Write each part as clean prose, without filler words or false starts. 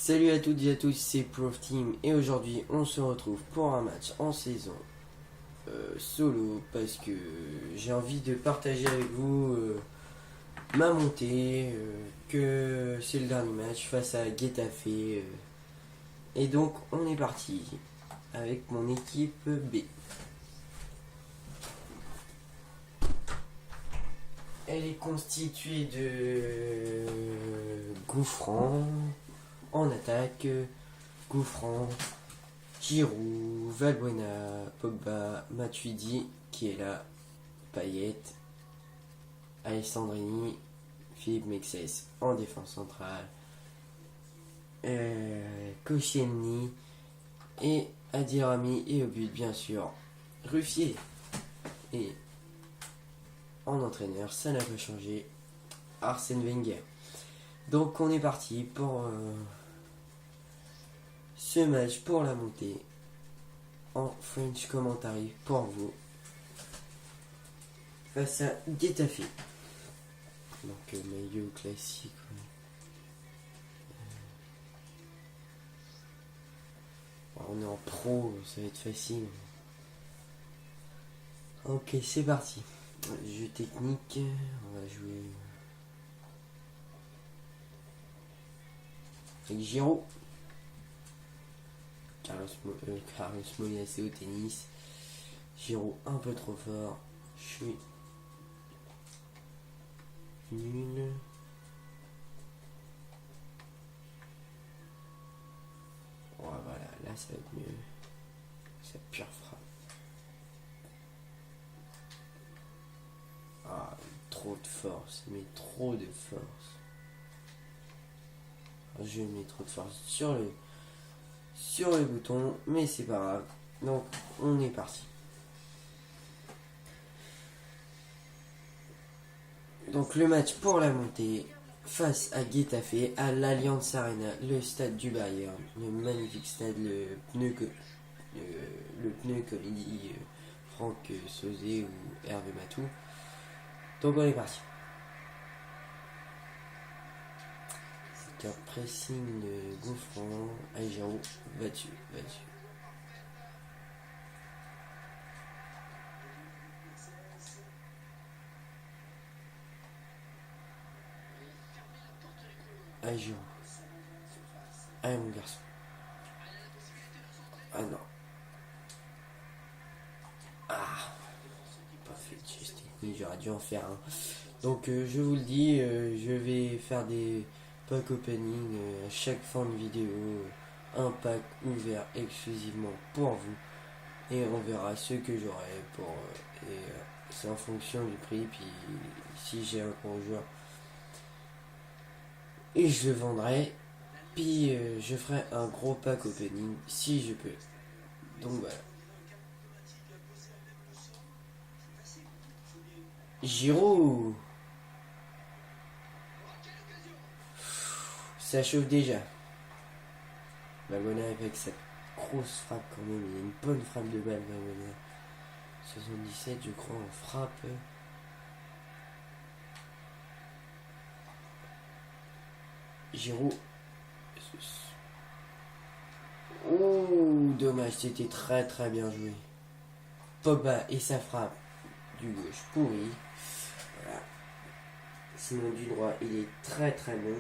Salut à toutes et à tous, c'est Prof Team et aujourd'hui on se retrouve pour un match en saison solo parce que j'ai envie de partager avec vous ma montée, que c'est le dernier match face à Getafe et donc on est parti avec mon équipe B. Elle est constituée de Gouffran en attaque, Gouffran, Giroud, Valbuena, Pogba, Matuidi qui est là, Payet, Alessandrini, Philippe Mexes en défense centrale, Koscielny et Adirami et au but bien sûr Ruffier. Et en entraîneur, ça n'a pas changé, Arsène Wenger. Donc on est parti pour ce match pour la montée en French commentary pour vous face à Getafe. Donc maillot classique. On est en pro, ça va être facile. Ok, c'est parti. Jeu technique, on va jouer avec Giroud. Carlos Moya, c'est au tennis. Giroud un peu trop fort. Je suis nul. Oh, voilà, là ça va être mieux. C'est pure frappe. Ah, trop de force, mais trop de force. Je mets trop de force sur le bouton, mais c'est pas grave. Donc on est parti. Donc le match pour la montée face à Getafe à l'Allianz Arena, le stade du Bayern, le magnifique stade, le pneu comme il dit Franck Sauzet ou Hervé Matou. Donc on est parti. C'est un pressing Gouffran. Allez Giroud, va dessus. Allez Giroud. Allez mon garçon. Ah non. Ah, pas fait de geste technique, j'aurais dû en faire un. Donc je vous le dis, je vais faire des pack opening à chaque fin de vidéo, un pack ouvert exclusivement pour vous et on verra ce que j'aurai pour c'est en fonction du prix, puis si j'ai un gros joueur et je le vendrai, puis je ferai un gros pack opening si je peux. Donc voilà. Giroud, ça chauffe déjà. Valbuena avec cette grosse frappe quand même, il y a une bonne frappe de balle Valbuena. 77 je crois en frappe. Giroud. Oh dommage, c'était très très bien joué. Pogba et sa frappe du gauche pourri. Voilà. Sinon du droit il est très très bon.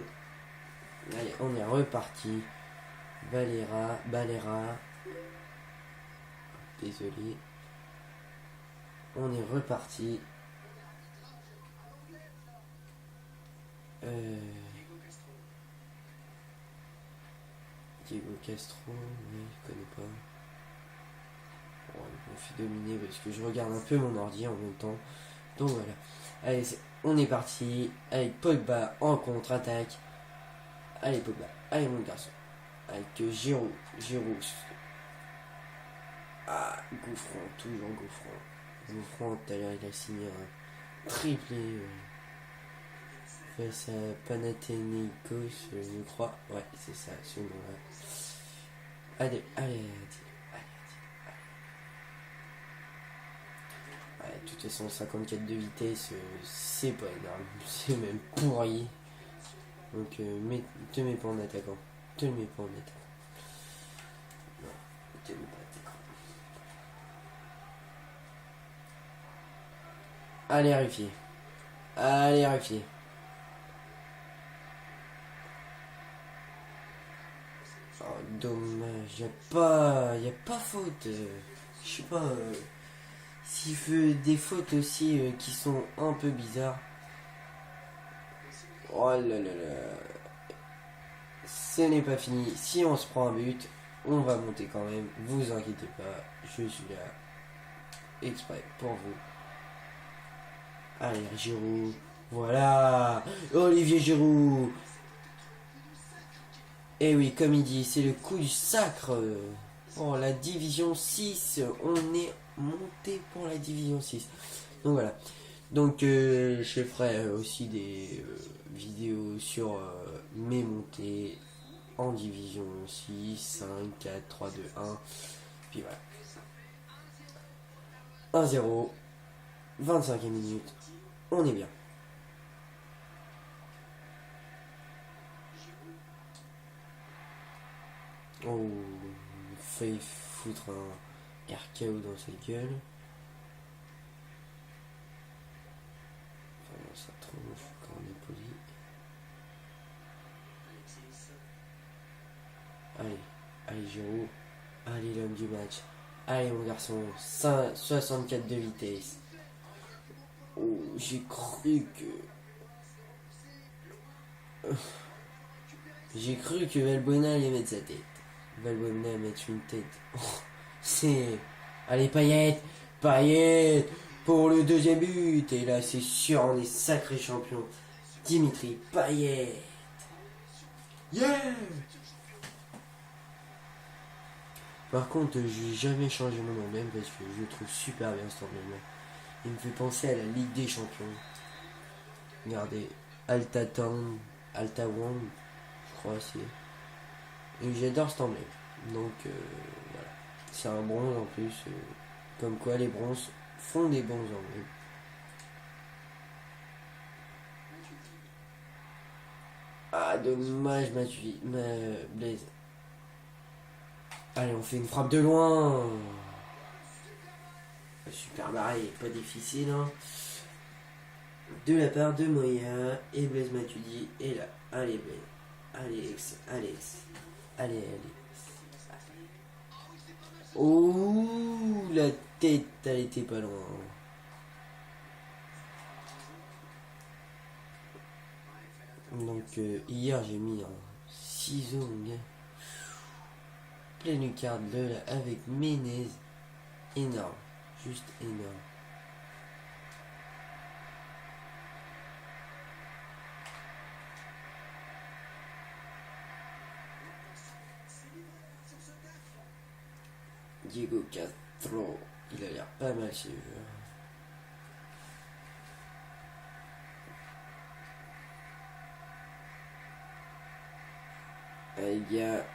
Allez, on est reparti. Balera. Désolé. On est reparti. Diego Castro, oui, je connais pas. Bon, je me fais dominer parce que je regarde un peu mon ordi en même temps. Donc voilà. Allez, on est parti avec Pogba en contre-attaque. Allez Pogba, allez mon garçon. Avec Giroud. Ah, Gouffran, toujours Gouffran. Gouffran, tout à l'heure il a signé un triplé face à Panathinaikos, je crois. Ouais, c'est ça, ce nom-là. Allez. Ouais, de toute façon, 54 de vitesse, c'est pas énorme. C'est même pourri. Donc, te mets pas en attaquant. te le mets pas en état. Non, te le mets pas en état. Allez, Ruffier. Allez, Ruffier. Oh, dommage, y a pas faute. Je sais pas s'il fait des fautes aussi qui sont un peu bizarres. Oh là là là. Ce n'est pas fini. Si on se prend un but, on va monter quand même. Vous inquiétez pas, je suis là exprès pour vous. Allez, Giroud. Voilà. Olivier Giroud. Et oui, comme il dit, c'est le coup du sacre. Oh, la division 6. On est monté pour la division 6. Donc voilà. Donc je ferai aussi des vidéos sur mes montées en division 6, 5, 4, 3, 2, 1. Puis voilà. 1-0. 25e minute. On est bien. Oh, failli foutre un RKO dans sa gueule. Enfin, ça tronche quand on est poli. Allez Giroud. Allez l'homme du match. Allez mon garçon. 64 de vitesse. Oh, j'ai cru que Valbuena allait mettre sa tête. Valbuena mettre une tête. Oh, c'est... Allez Payet pour le deuxième but. Et là c'est sûr on est sacré champion. Dimitri Payet. Yeah. Par contre je vais jamais changer mon emblème parce que je le trouve super bien cet emblème. Il me fait penser à la Ligue des Champions. Regardez, Alta Wand, je crois c'est. Et j'adore cet emblème. Donc voilà. C'est un bronze en plus. Comme quoi les bronzes font des bons emblèmes. Ah dommage Blaise. Allez on fait une frappe de loin. Super barré, pas difficile hein. De la part de Moya et Blaise Matuidi. Et là, allez Blaise. Allez. Oh, la tête, elle était pas loin. Donc hier j'ai mis un ciseau pleine lucarne de là avec Menez. Énorme. Juste énorme. Diego Castro, il a l'air pas mal chez eux. Il y a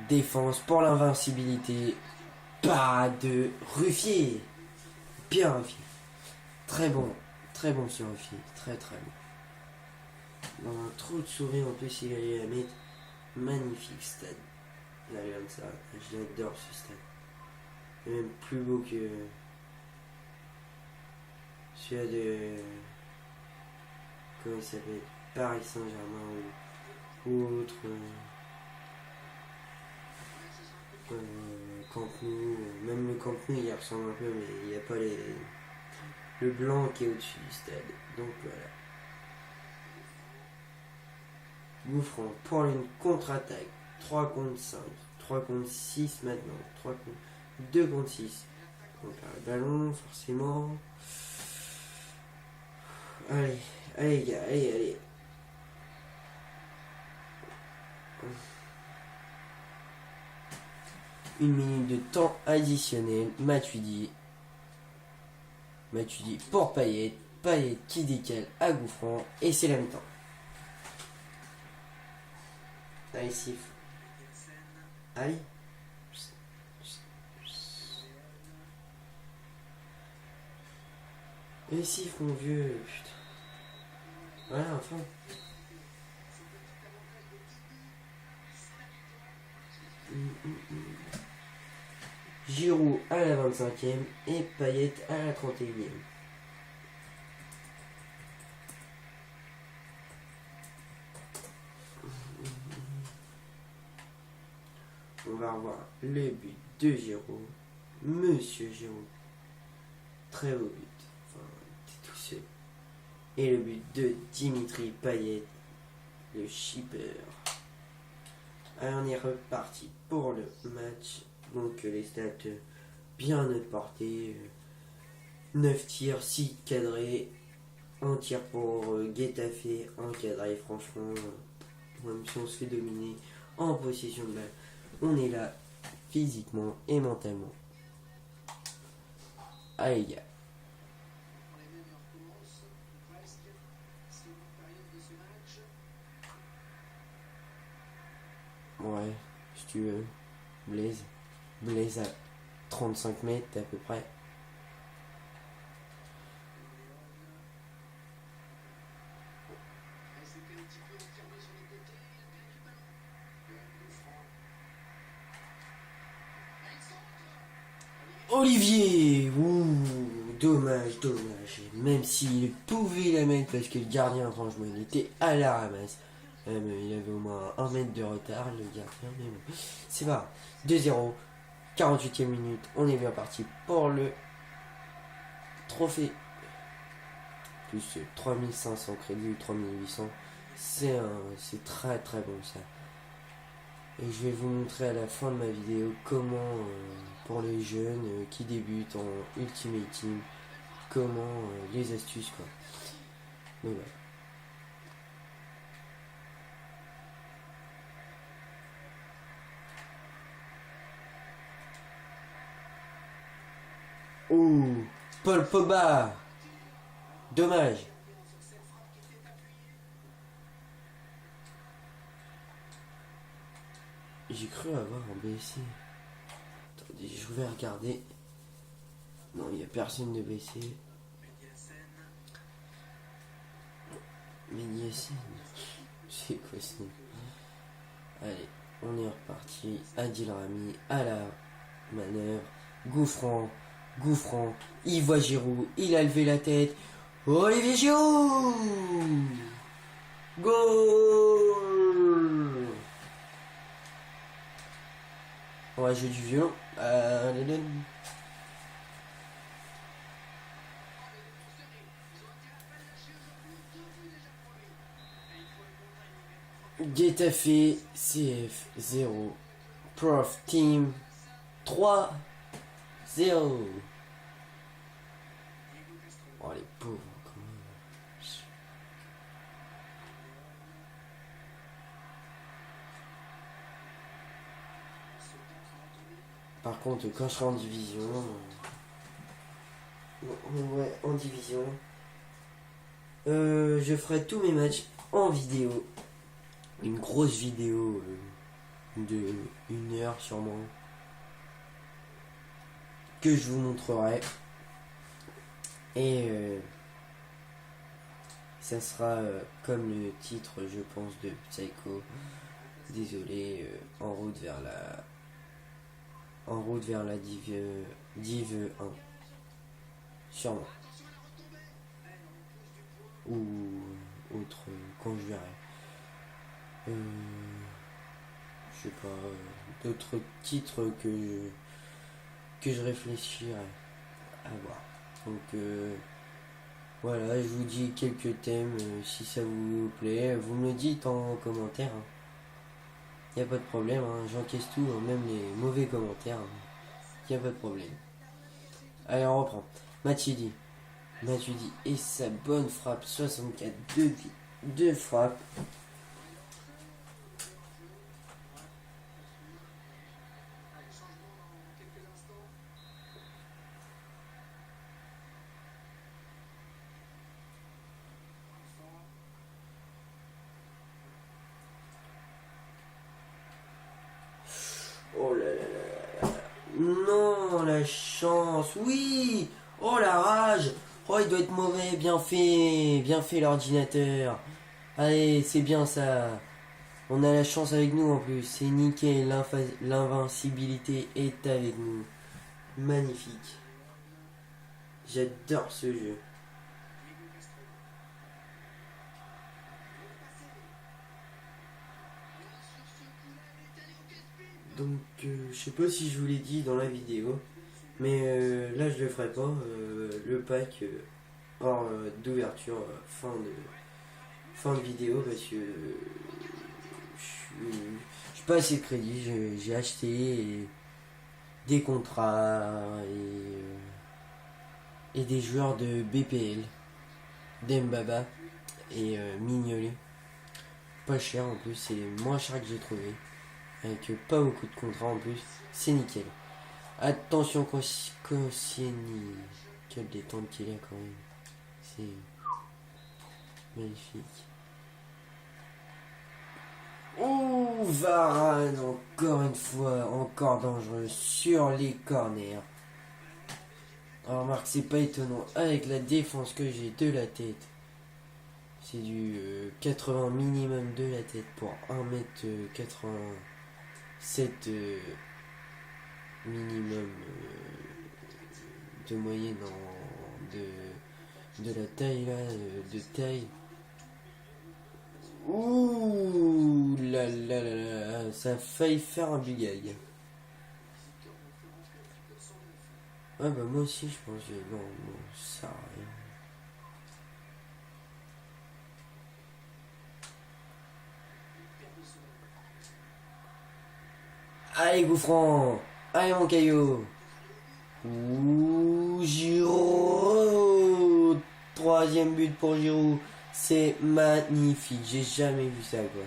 défense pour l'invincibilité. Pas de Ruffier. Bien Ruffier. Très bon sur Ruffier. Très bon. Dans un trou de souris en plus il allait la mettre. Magnifique stade. Là comme ça. J'adore ce stade. Même plus beau que celui-là de... Comment il s'appelle, Paris Saint-Germain ou autre Camp Nou. Même le Camp Nou il ressemble un peu mais il n'y a pas le blanc qui est au-dessus du stade. Donc voilà. Gouffran pour une contre-attaque. 3 contre 5. 3 contre 6 maintenant. 2 contre 6. On perd le ballon, forcément. Allez, les gars, allez. Une minute de temps additionnel. Matuidi pour Payet. Payet qui décale à Gouffran. Et c'est la mi-temps. Allez, siffle. Allez. Et siffle, mon vieux. Putain. Voilà, enfin. Giroud à la 25e et Payet à la 31e. On va revoir le but de Giroud. Monsieur Giroud. Très beau but. Enfin, il était tout seul. Et le but de Dimitri Payet, le shipper. Allez, on est reparti pour le match. Donc les stats bien à notre portée. 9 tirs, 6 cadrés. 1 tir pour Getafe, 1 cadré. Franchement, même si on se fait dominer en possession de balle, on est là physiquement et mentalement. Allez gars. Ouais, si tu veux. Blaise. Blaise à 35 mètres à peu près. Olivier. Ouh, dommage. Même s'il pouvait la mettre parce que le gardien, franchement, il était à la ramasse. Il avait au moins 1 mètre de retard, le gardien, mais bon. C'est pas grave. 2-0. 48e minute. On est bien parti pour le trophée. Plus 3500 crédits ou 3800. C'est très très bon ça. Et je vais vous montrer à la fin de ma vidéo comment, pour les jeunes qui débutent en Ultimate Team, comment les astuces quoi. Donc voilà. Oh, Paul Pogba. Dommage. J'ai cru avoir un BC. Attendez, je vais regarder. Non, il n'y a personne de BC. Médiacine. C'est quoi ça? Allez, on est reparti. Adil Rami à la manœuvre. Gouffran. Il voit Giroud. Il a levé la tête. Olivier Giroud. Goal. On va jouer du violon. Getafe CF 0. Prof Team 3-0. Oh les pauvres quand même. Par contre quand je serai en division. Ouais, en division. Je ferai tous mes matchs en vidéo. Une grosse vidéo de 1 heure sûrement. Que je vous montrerai. Et ça sera comme le titre je pense de Psycho. Désolé, en route vers la Div 1. Sûrement. Ou autre quand je verrai. Je sais pas, d'autres titres que je réfléchirai à voir. Donc voilà, je vous dis quelques thèmes, si ça vous plaît, vous me le dites en commentaire. Il n'y a pas de problème, j'encaisse tout, même les mauvais commentaires. Il n'y a pas de problème. Allez, on reprend. Matuidi et sa bonne frappe, 64, 2 frappes. Oh là là là là. Non, la chance. Oui. Oh la rage. Oh, il doit être mauvais. Bien fait l'ordinateur. Allez, c'est bien ça. On a la chance avec nous en plus. C'est nickel. L'invincibilité est avec nous. Magnifique. J'adore ce jeu. Donc, je sais pas si je vous l'ai dit dans la vidéo, mais là je le ferai pas. Le pack hors d'ouverture fin de vidéo parce que je suis pas assez de crédit. J'ai acheté des contrats et des joueurs de BPL, d'Embaba et Mignolet. Pas cher en plus, c'est les moins cher que j'ai trouvé. Avec pas beaucoup de contrats en plus, c'est nickel. Attention Koscielny, quelle détente qu'il a quand même. C'est magnifique. Oh, Varane, encore une fois, encore dangereux sur les corners. Alors remarque, c'est pas étonnant avec la défense que j'ai de la tête. C'est du 80 minimum de la tête pour 1m87 minimum de moyenne de la taille là, de taille. Ouh là là là là, ça a failli faire un bugag. Ah bah moi aussi je pense que non, ça rien. Allez Gouffran, allez mon caillou. Ouh, Giroud, troisième but pour Giroud, c'est magnifique, j'ai jamais vu ça quoi.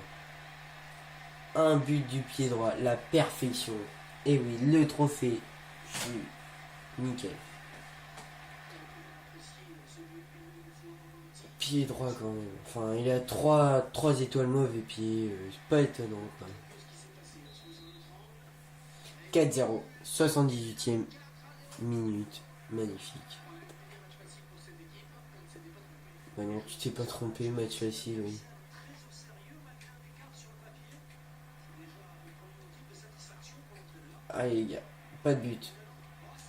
Un but du pied droit, la perfection. Et oui, le trophée, je suis nickel. Pied droit quand même, enfin il a 3 étoiles mauvais pieds, c'est pas étonnant quoi. 4-0, 78e minute, magnifique. Bah non, tu t'es pas trompé, match facile, oui. Allez les gars, pas de but.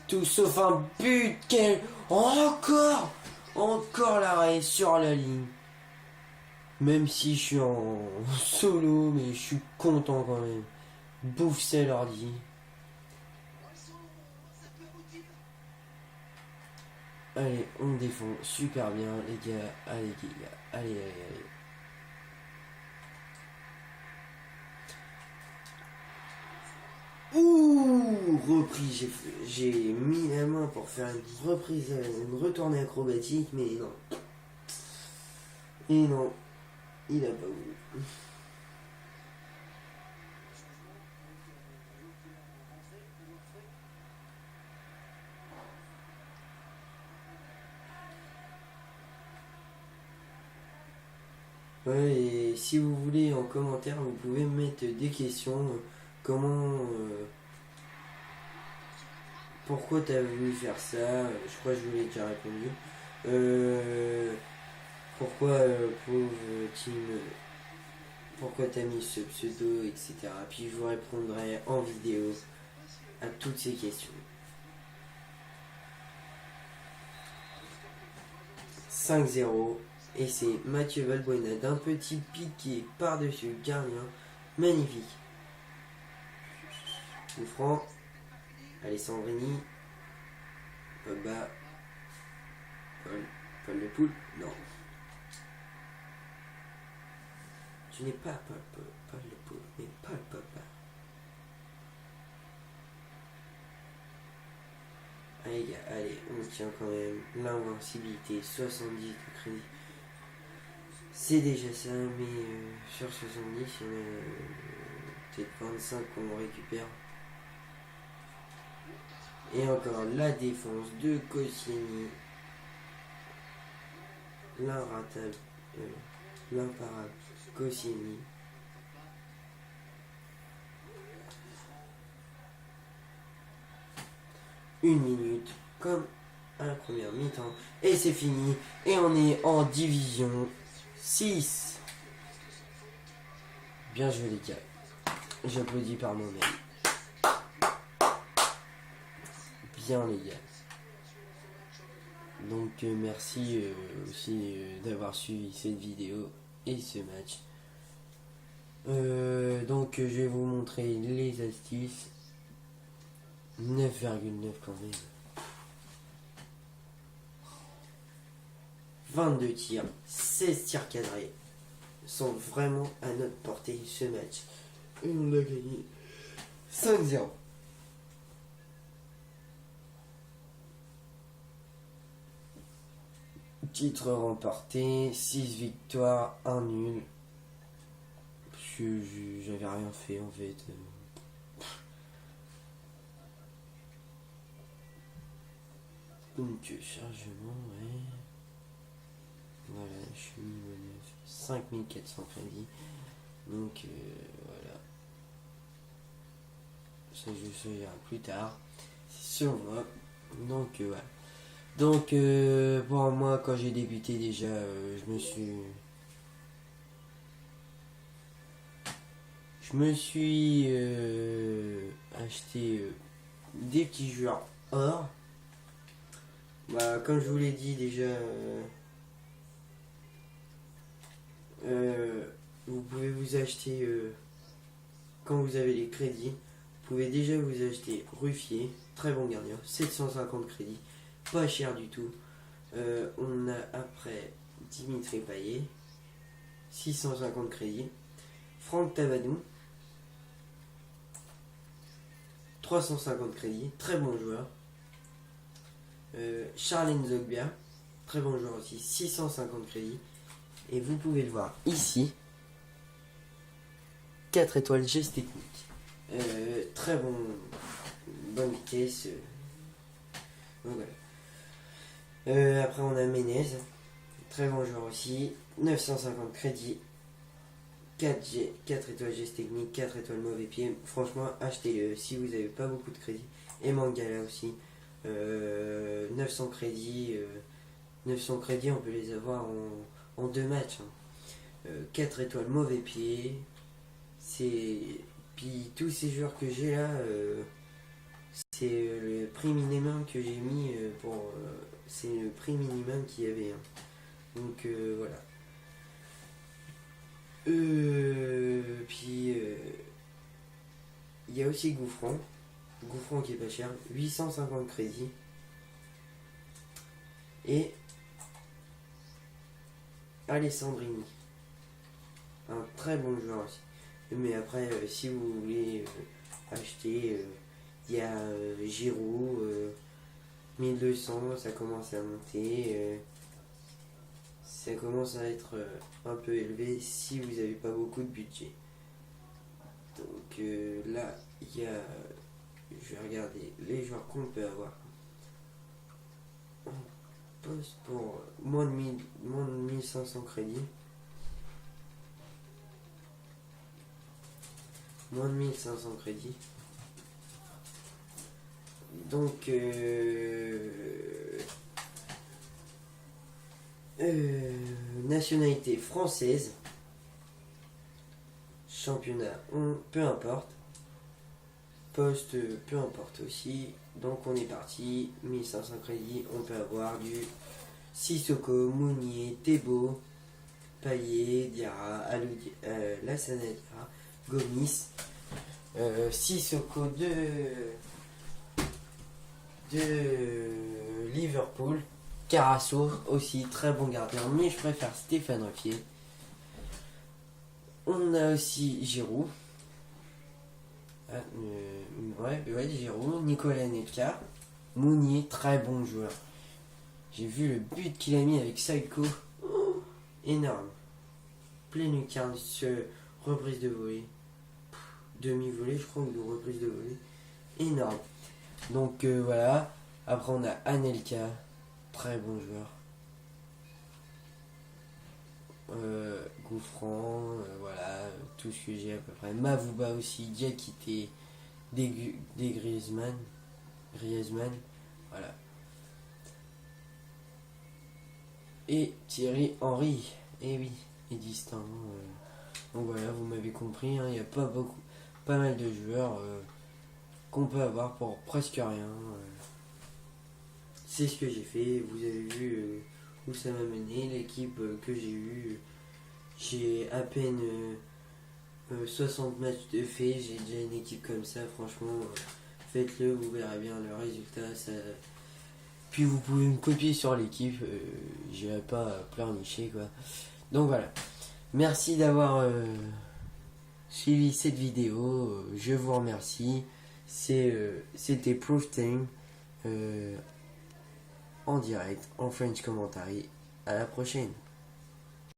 Tout sauf un but, quel... Encore l'arrêt sur la ligne. Même si je suis en solo, mais je suis content quand même. Bouffe c'est l'ordi. Allez, on défend super bien les gars. Allez les gars, allez. Ouh, reprise, j'ai mis la main pour faire une reprise, une retournée acrobatique, mais non. Et non, il a pas voulu. Ouais, et si vous voulez en commentaire, vous pouvez mettre des questions. Comment... pourquoi t'as voulu faire ça? Je crois que je vous l'ai déjà répondu. Pourquoi, pauvre team, pourquoi t'as mis ce pseudo, etc. Puis je vous répondrai en vidéo à toutes ces questions. 5-0. Et c'est Mathieu Valbuena d'un petit piqué par-dessus le gardien. Magnifique. Coup franc. Alessandrini. Pogba. Paul Le Poule. Non. Tu n'es pas Paul Le Poule, mais Paul Pogba. Allez gars, allez, on tient quand même l'invincibilité. 70 de crédit. C'est déjà ça, mais sur 70, il y en a peut-être 25 qu'on récupère. Et encore la défense de Koscielny. L'imparable Koscielny. Une minute, comme à la première mi-temps. Et c'est fini. Et on est en division 6. Bien joué les gars. J'applaudis par moi-même. Bien les gars. Donc merci aussi d'avoir suivi cette vidéo et ce match. Donc je vais vous montrer les astuces. 9,9 quand même. 22 tirs, 16 tirs cadrés sont vraiment à notre portée ce match. Et on a gagné 5-0. Titre remporté, 6 victoires, 1 nul. Parce que j'avais rien fait en fait. Donc chargement, ouais. Voilà, je suis niveau 9. 5400 crédits. Donc voilà. Ça je saurai plus tard. C'est sur moi. Donc voilà. Donc pour moi quand j'ai débuté déjà je me suis acheté des petits joueurs or. Bah, comme je vous l'ai dit déjà, vous pouvez vous acheter, quand vous avez les crédits, vous pouvez déjà vous acheter Ruffier, très bon gardien, 750 crédits, pas cher du tout. On a après Dimitri Payet, 650 crédits, Franck Tabadou, 350 crédits, très bon joueur. Charles Nzogbia, très bon joueur aussi, 650 crédits. Et vous pouvez le voir ici, 4 étoiles geste technique. Très bonne vitesse. Donc voilà. Après on a Menez, très bon joueur aussi, 950 crédits. 4 étoiles geste technique, 4 étoiles mauvais pied. Franchement, achetez-le si vous n'avez pas beaucoup de crédits. Et Mangala aussi. 900 crédits. 900 crédits, on peut les avoir en 2 matchs. 4 étoiles mauvais pied. Puis tous ces joueurs que j'ai là, c'est le prix minimum que j'ai mis pour. C'est le prix minimum qu'il y avait. Donc voilà. Puis il y a aussi Gouffran qui est pas cher, 850 crédits. Et Alessandrini, un très bon joueur aussi. Mais après, si vous voulez acheter, il y a Giroud, 1200, ça commence à monter. Ça commence à être un peu élevé si vous n'avez pas beaucoup de budget. Donc là, il y a. Je vais regarder les joueurs qu'on peut avoir. On poste pour moins de 1500 crédits. Moins de 1500 crédits. Donc nationalité française, championnat, peu importe, poste, peu importe aussi. Donc on est parti, 1500 crédits, on peut avoir du Sissoko, Mounier, Thébault, Payet, Diarra, Lassana Diarra, Gomis, Sissoko de Liverpool, Carasso aussi, très bon gardien, mais je préfère Stéphane Ruffier. On a aussi Giroud. Ouais, Giroud, Nicolas Anelka, Mounier, très bon joueur. J'ai vu le but qu'il a mis avec Saïko. Oh, énorme. Pleine lucarne, reprise de volée. Demi-volée, je crois, ou reprise de volée. Énorme. Donc voilà. Après, on a Anelka. Très bon joueur. Gouffran, voilà, tout ce que j'ai à peu près. Mavouba aussi, Diakité, des Griezmann, voilà. Et Thierry Henry, et oui, et distant. Donc voilà, vous m'avez compris, hein, il n'y a pas mal de joueurs qu'on peut avoir pour presque rien. C'est ce que j'ai fait, vous avez vu où ça m'a mené, l'équipe que j'ai eue. J'ai à peine 60 matchs de fait, j'ai déjà une équipe comme ça, franchement, faites-le, vous verrez bien le résultat. Puis vous pouvez me copier sur l'équipe, j'irai pas pleurnicher quoi. Donc voilà, merci d'avoir suivi cette vidéo, je vous remercie. C'était Proof Time en direct, en French Commentary. À la prochaine.